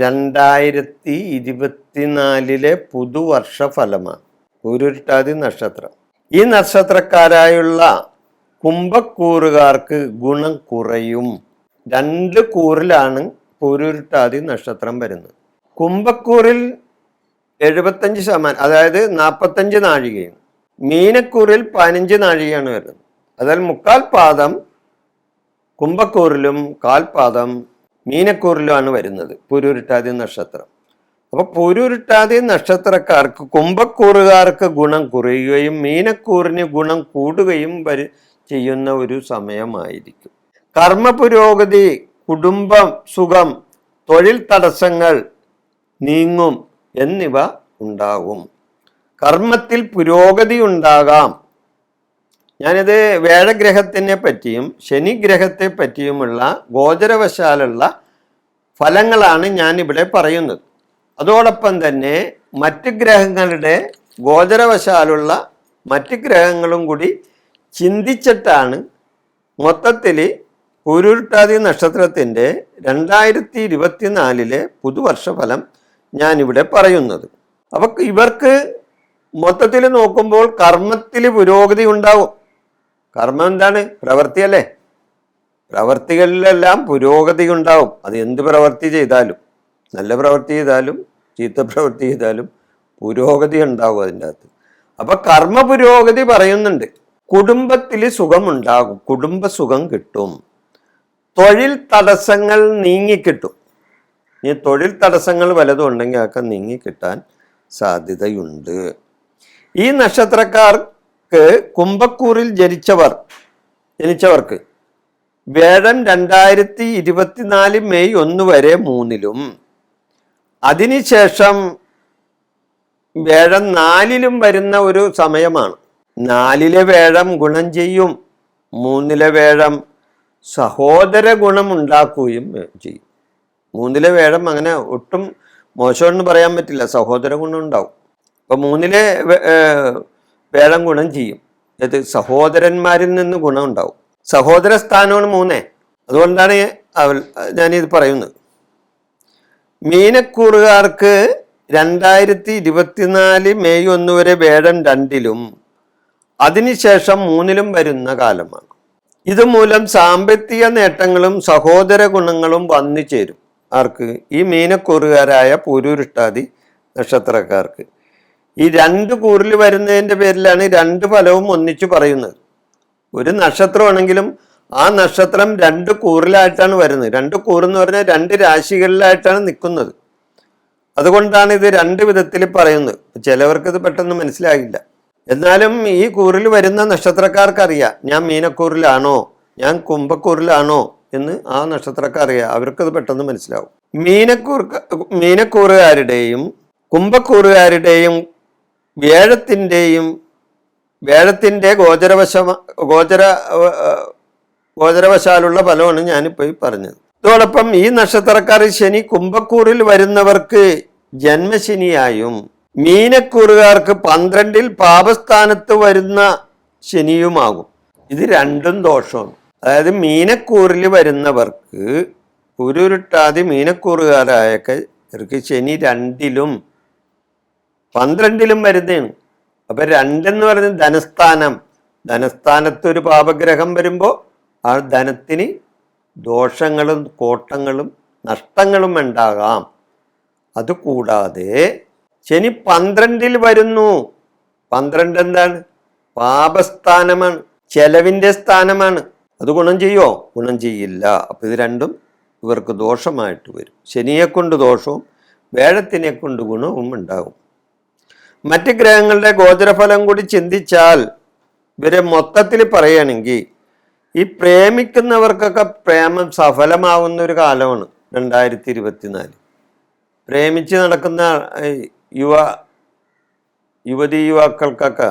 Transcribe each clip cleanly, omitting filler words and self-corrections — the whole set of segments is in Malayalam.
2024 പുതുവർഷ ഫലമാണ് പൂരുരുട്ടാതി നക്ഷത്രം. ഈ നക്ഷത്രക്കാരായുള്ള കുംഭക്കൂറുകാർക്ക് ഗുണം കുറയും. 2 കൂറിലാണ് പൂരുരുട്ടാതി നക്ഷത്രം വരുന്നത്. കുംഭക്കൂറിൽ 75%, അതായത് 45 നാഴികയും, മീനക്കൂറിൽ 15 നാഴികയാണ് വരുന്നത്. അതായത് 3/4 പാദം കുംഭക്കൂറിലും 1/4 പാദം മീനക്കൂറിലുമാണ് വരുന്നത് പൂരുരുട്ടാതി നക്ഷത്രം. അപ്പൊ പൂരുരുട്ടാതി നക്ഷത്രക്കാർക്ക്, കുംഭക്കൂറുകാർക്ക് ഗുണം കുറയുകയും മീനക്കൂറിന് ഗുണം കൂടുകയും ചെയ്യുന്ന ഒരു സമയമായിരിക്കും. കർമ്മ പുരോഗതി, കുടുംബം സുഖം, തൊഴിൽ തടസ്സങ്ങൾ നീങ്ങും എന്നിവ ഉണ്ടാകും. കർമ്മത്തിൽ പുരോഗതി ഉണ്ടാകാം. ഞാനിത് വേഴഗ്രഹത്തിനെ പറ്റിയും ശനിഗ്രഹത്തെ പറ്റിയുമുള്ള ഗോചരവശാലുള്ള ഫലങ്ങളാണ് ഞാനിവിടെ പറയുന്നത്. അതോടൊപ്പം തന്നെ മറ്റ് ഗ്രഹങ്ങളുടെ ഗോചരവശാലുള്ള മറ്റ് ഗ്രഹങ്ങളും കൂടി ചിന്തിച്ചിട്ടാണ് മൊത്തത്തിൽ പൂരുരുട്ടാതി നക്ഷത്രത്തിൻ്റെ 2024 പുതുവർഷ ഫലം ഞാനിവിടെ പറയുന്നത്. അപ്പം ഇവർക്ക് മൊത്തത്തിൽ നോക്കുമ്പോൾ കർമ്മത്തിൽ പുരോഗതി ഉണ്ടാവും. കർമ്മം എന്താണ്? പ്രവൃത്തിയല്ലേ. പ്രവൃത്തികളിലെല്ലാം പുരോഗതി ഉണ്ടാവും. അത് എന്ത് പ്രവൃത്തി ചെയ്താലും, നല്ല പ്രവൃത്തി ചെയ്താലും ചീത്ത പ്രവൃത്തി ചെയ്താലും പുരോഗതി ഉണ്ടാവും അതിൻ്റെ അകത്ത്. അപ്പൊ കർമ്മ പുരോഗതി പറയുന്നുണ്ട്. കുടുംബത്തിൽ സുഖമുണ്ടാകും, കുടുംബസുഖം കിട്ടും. തൊഴിൽ തടസ്സങ്ങൾ നീങ്ങിക്കിട്ടും. ഈ തൊഴിൽ തടസ്സങ്ങൾ വല്ലതും ഉണ്ടെങ്കിൽ അതൊക്കെ നീങ്ങിക്കിട്ടാൻ സാധ്യതയുണ്ട്. ഈ നക്ഷത്രക്കാർക്ക്, കുംഭക്കൂറിൽ ജനിച്ചവർക്ക് വേഴം 2024 മെയ് 1 വരെ 3-ലും, അതിനുശേഷം വേഴം 4-ലും വരുന്ന ഒരു സമയമാണ്. 4-ലെ വേഴം ഗുണം ചെയ്യും, 3-ലെ വേഴം സഹോദര ഗുണം ഉണ്ടാക്കുകയും ചെയ്യും. 3-ലെ വേഴം അങ്ങനെ ഒട്ടും മോശമെന്ന് പറയാൻ പറ്റില്ല, സഹോദര ഗുണം ഉണ്ടാവും. അപ്പൊ 3-ലെ വേഴം ഗുണം ചെയ്യും. അത് സഹോദരന്മാരിൽ നിന്ന് ഗുണം ഉണ്ടാവും. സഹോദര സ്ഥാനമാണ് 3. അതുകൊണ്ടാണ് ഞാനിത് പറയുന്നത്. മീനക്കൂറുകാർക്ക് 2024 മെയ് 1 വരെ വേഴം 2-ലും അതിനുശേഷം 3-ലും വരുന്ന കാലമാണ്. ഇതുമൂലം സാമ്പത്തിക നേട്ടങ്ങളും സഹോദര ഗുണങ്ങളും വന്നു ചേരും. ആർക്ക്? ഈ മീനക്കൂറുകാരായ പൂരുരുട്ടാതി നക്ഷത്രക്കാർക്ക്. ഈ 2 കൂറിൽ വരുന്നതിൻ്റെ പേരിലാണ് 2 ഫലവും ഒന്നിച്ചു പറയുന്നത്. ഒരു നക്ഷത്രമാണെങ്കിലും ആ നക്ഷത്രം 2 കൂറിലായിട്ടാണ് വരുന്നത്. 2 കൂറെന്ന് പറഞ്ഞാൽ 2 രാശികളിലായിട്ടാണ് നിൽക്കുന്നത്. അതുകൊണ്ടാണ് ഇത് 2 വിധത്തിൽ പറയുന്നത്. ചിലവർക്ക് ഇത് പെട്ടെന്ന് മനസ്സിലാകില്ല. എന്നാലും ഈ കൂറിൽ വരുന്ന നക്ഷത്രക്കാർക്കറിയാം ഞാൻ മീനക്കൂറിലാണോ ഞാൻ കുംഭക്കൂറിലാണോ എന്ന്. ആ നക്ഷത്രക്കാരറിയാം, അവർക്കത് പെട്ടെന്ന് മനസ്സിലാവും. മീനക്കൂറുകാരുടെയും കുംഭക്കൂറുകാരുടെയും വേഴത്തിൻ്റെ ഗോചരവശാലുള്ള ഫലമാണ് ഞാനിപ്പോൾ പറഞ്ഞത്. ഇതോടൊപ്പം ഈ നക്ഷത്രക്കാർ ശനി കുംഭക്കൂറിൽ വരുന്നവർക്ക് ജന്മശനിയായും മീനക്കൂറുകാർക്ക് 12-ൽ പാപസ്ഥാനത്ത് വരുന്ന ശനിയുമാകും. ഇത് 2ഉം ദോഷമാണ്. അതായത് മീനക്കൂറിൽ വരുന്നവർക്ക്, പൂരുരുട്ടാതി മീനക്കൂറുകാരായൊക്കെ ശനി 2-ലും 12-ലും വരുന്നതാണ്. അപ്പൊ 2 എന്ന് പറയുന്നത് ധനസ്ഥാനം. ധനസ്ഥാനത്ത് ഒരു പാപഗ്രഹം വരുമ്പോൾ ആ ധനത്തിന് ദോഷങ്ങളും കോട്ടങ്ങളും നഷ്ടങ്ങളും ഉണ്ടാകാം. അതുകൂടാതെ ശനി 12-ൽ വരുന്നു. 12 എന്താണ്? പാപസ്ഥാനമാണ്, ചെലവിൻ്റെ സ്ഥാനമാണ്. അത് ഗുണം ചെയ്യോ? ഗുണം ചെയ്യില്ല. അപ്പൊ ഇത് 2ഉം ഇവർക്ക് ദോഷമായിട്ട് വരും. ശനിയെ കൊണ്ട് ദോഷവും വേഴത്തിനെ കൊണ്ട് ഗുണവും ഉണ്ടാകും. മറ്റ് ഗ്രഹങ്ങളുടെ ഗോചരഫലം കൂടി ചിന്തിച്ചാൽ ഇവരെ മൊത്തത്തിൽ പറയുകയാണെങ്കിൽ ഈ പ്രേമിക്കുന്നവർക്കൊക്കെ പ്രേമം സഫലമാവുന്ന ഒരു കാലമാണ് 2024. പ്രേമിച്ച് നടക്കുന്ന യുവക്കൾക്കൊക്കെ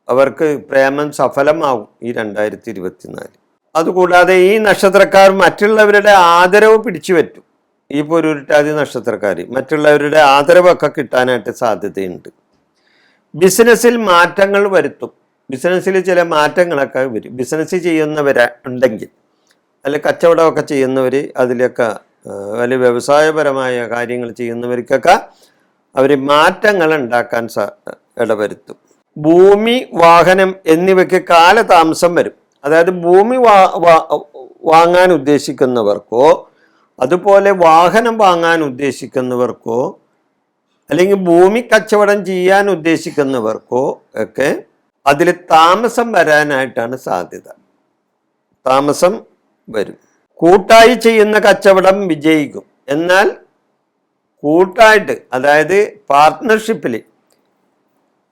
അവർക്ക് പ്രേമം സഫലമാവും ഈ 2024. അതുകൂടാതെ ഈ നക്ഷത്രക്കാർ മറ്റുള്ളവരുടെ ആദരവ് പിടിച്ചു പറ്റും. ഈ പൂരുരുട്ടാതി നക്ഷത്രക്കാർ മറ്റുള്ളവരുടെ ആദരവൊക്കെ കിട്ടാനായിട്ട് സാധ്യതയുണ്ട്. ബിസിനസ്സിൽ മാറ്റങ്ങൾ വരുത്തും. ബിസിനസ്സിൽ ചില മാറ്റങ്ങളൊക്കെ വരും. ബിസിനസ് ചെയ്യുന്നവരുണ്ടെങ്കിൽ, അല്ലെ കച്ചവടമൊക്കെ ചെയ്യുന്നവർ അതിലൊക്കെ വലിയ വ്യവസായപരമായ കാര്യങ്ങൾ ചെയ്യുന്നവർക്കൊക്കെ അവർ മാറ്റങ്ങൾ ഉണ്ടാക്കാൻ ഇടവരുത്തും. ഭൂമി, വാഹനം എന്നിവയ്ക്ക് കാലതാമസം വരും. അതായത് ഭൂമി വാങ്ങാൻ ഉദ്ദേശിക്കുന്നവർക്കോ അതുപോലെ വാഹനം വാങ്ങാൻ ഉദ്ദേശിക്കുന്നവർക്കോ അല്ലെങ്കിൽ ഭൂമി കച്ചവടം ചെയ്യാൻ ഉദ്ദേശിക്കുന്നവർക്കോ ഒക്കെ അതിൽ താമസം വരാനായിട്ടാണ് സാധ്യത. താമസം വരും. കൂട്ടായി ചെയ്യുന്ന കച്ചവടം വിജയിക്കും. എന്നാൽ കൂട്ടായിട്ട്, അതായത് പാർട്ട്ണർഷിപ്പിൽ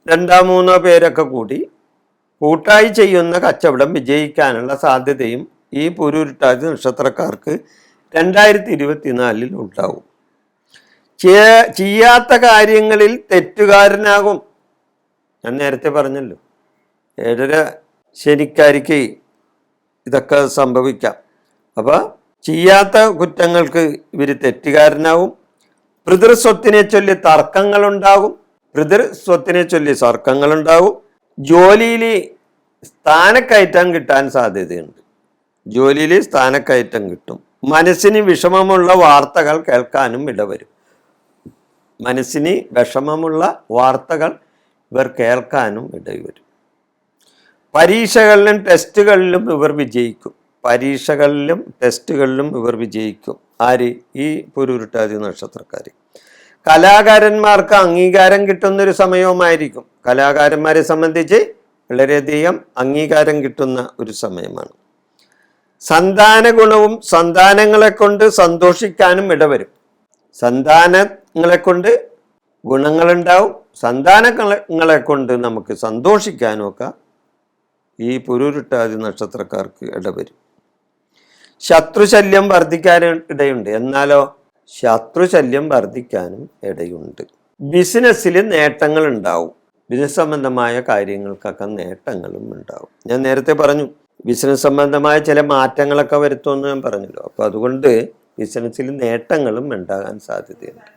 2-3 പേരൊക്കെ കൂടി കൂട്ടായി ചെയ്യുന്ന കച്ചവടം വിജയിക്കാനുള്ള സാധ്യതയും ഈ പൂരുരുട്ടാതി നക്ഷത്രക്കാർക്ക് 2024 ഉണ്ടാവും. ചെയ്യാത്ത കാര്യങ്ങളിൽ തെറ്റുകാരനാകും. ഞാൻ നേരത്തെ പറഞ്ഞല്ലോ, 7.5 ശനിക്കാരിക്ക് ഇതൊക്കെ സംഭവിക്കാം. അപ്പോൾ ചെയ്യാത്ത കുറ്റങ്ങൾക്ക് ഇവർ തെറ്റുകാരനാവും. പിതൃസ്വത്തിനെ ചൊല്ലി തർക്കങ്ങളുണ്ടാകും. ജോലിയിൽ സ്ഥാനക്കയറ്റം കിട്ടാൻ സാധ്യതയുണ്ട്. ജോലിയിൽ സ്ഥാനക്കയറ്റം കിട്ടും. മനസ്സിന് വിഷമമുള്ള വാർത്തകൾ കേൾക്കാനും ഇടവരും. മനസ്സിന് വിഷമമുള്ള വാർത്തകൾ ഇവർ കേൾക്കാനും ഇടവരും. പരീക്ഷകളിലും ടെസ്റ്റുകളിലും ഇവർ വിജയിക്കും. ആര്? ഈ പൂരുരുട്ടാതി നക്ഷത്രക്കാർ. കലാകാരന്മാർക്ക് അംഗീകാരം കിട്ടുന്നൊരു സമയവുമായിരിക്കും. കലാകാരന്മാരെ സംബന്ധിച്ച് വളരെയധികം അംഗീകാരം കിട്ടുന്ന ഒരു സമയമാണ്. സന്താന ഗുണവും സന്താനങ്ങളെ കൊണ്ട് സന്തോഷിക്കാനും ഇടവരും. സന്താനങ്ങളെ കൊണ്ട് ഗുണങ്ങളുണ്ടാവും. സന്താനങ്ങളെ കൊണ്ട് നമുക്ക് സന്തോഷിക്കാനുമൊക്കെ ഈ പൂരുരുട്ടാതി നക്ഷത്രക്കാർക്ക് ഇടവരും. ശത്രുശല്യം വർദ്ധിക്കാനിടയുണ്ട്. എന്നാലോ ശത്രുശല്യം വർദ്ധിക്കാനും ഇടയുണ്ട്. ബിസിനസ്സിൽ നേട്ടങ്ങൾ ഉണ്ടാവും. ബിസിനസ് സംബന്ധമായ കാര്യങ്ങൾക്കൊക്കെ നേട്ടങ്ങളും ഉണ്ടാവും. ഞാൻ നേരത്തെ പറഞ്ഞു ബിസിനസ് സംബന്ധമായ ചില മാറ്റങ്ങളൊക്കെ വരുത്തുമെന്ന് ഞാൻ പറഞ്ഞല്ലോ. അപ്പോൾ അതുകൊണ്ട് ബിസിനസ്സിൽ നേട്ടങ്ങളും ഉണ്ടാകാൻ സാധ്യതയുണ്ട്.